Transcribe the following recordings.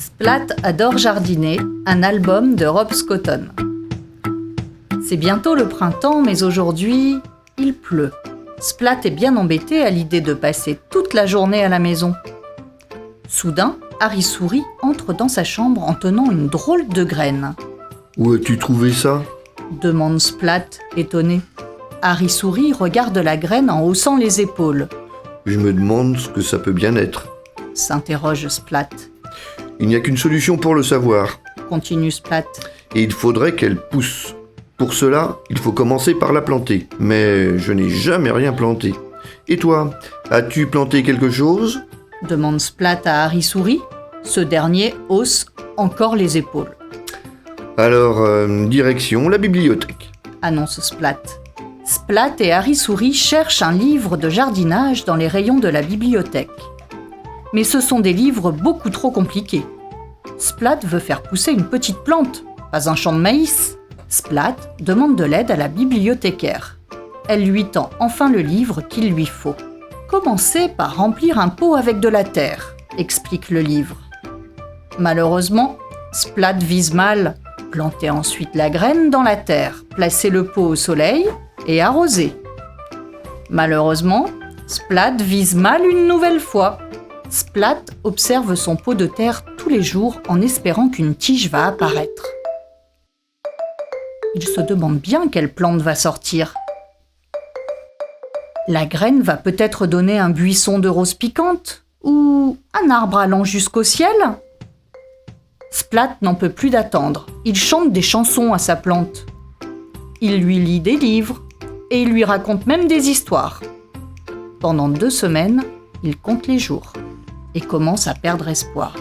Splat adore jardiner, un album de Rob Scotton. C'est bientôt le printemps, mais aujourd'hui, il pleut. Splat est bien embêté à l'idée de passer toute la journée à la maison. Soudain, Harry Souris entre dans sa chambre en tenant une drôle de graine. « Où as-tu trouvé ça ?» demande Splat, étonné. Harry Souris regarde la graine en haussant les épaules. « Je me demande ce que ça peut bien être. » s'interroge Splat. « Il n'y a qu'une solution pour le savoir. » continue Splat. « Et il faudrait qu'elle pousse. Pour cela, il faut commencer par la planter. Mais je n'ai jamais rien planté. Et toi, as-tu planté quelque chose ?» demande Splat à Harry Souris. Ce dernier hausse encore les épaules. « Alors, direction la bibliothèque. » annonce Splat. Splat et Harry Souris cherchent un livre de jardinage dans les rayons de la bibliothèque. Mais ce sont des livres beaucoup trop compliqués. Splat veut faire pousser une petite plante, pas un champ de maïs. Splat demande de l'aide à la bibliothécaire. Elle lui tend enfin le livre qu'il lui faut. « Commencez par remplir un pot avec de la terre », explique le livre. Malheureusement, Splat vise mal. Plantez ensuite la graine dans la terre, placez le pot au soleil et arrosez. Malheureusement, Splat vise mal une nouvelle fois. Splat observe son pot de terre tous les jours en espérant qu'une tige va apparaître. Il se demande bien quelle plante va sortir. La graine va peut-être donner un buisson de roses piquantes ou un arbre allant jusqu'au ciel. Splat n'en peut plus d'attendre. Il chante des chansons à sa plante. Il lui lit des livres et il lui raconte même des histoires. Pendant 2 semaines, il compte les jours et commence à perdre espoir.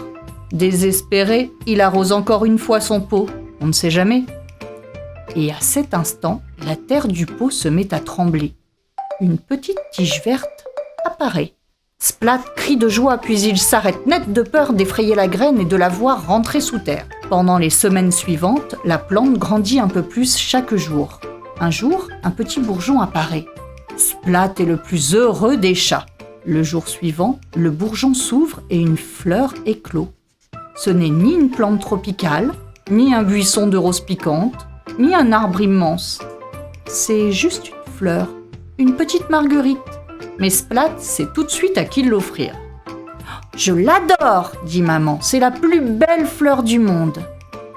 Désespéré, il arrose encore une fois son pot. On ne sait jamais. Et à cet instant, la terre du pot se met à trembler. Une petite tige verte apparaît. Splat crie de joie, puis il s'arrête net de peur d'effrayer la graine et de la voir rentrer sous terre. Pendant les semaines suivantes, la plante grandit un peu plus chaque jour. Un jour, un petit bourgeon apparaît. Splat est le plus heureux des chats. Le jour suivant, le bourgeon s'ouvre et une fleur éclot. Ce n'est ni une plante tropicale, ni un buisson de roses piquantes, ni un arbre immense. C'est juste une fleur, une petite marguerite. Mais Splat sait tout de suite à qui l'offrir. « Je l'adore !» dit maman. « C'est la plus belle fleur du monde. »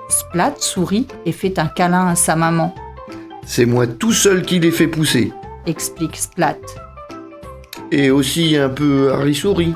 Splat sourit et fait un câlin à sa maman. « C'est moi tout seul qui l'ai fait pousser. » explique Splat. Et aussi un peu Harry Souris.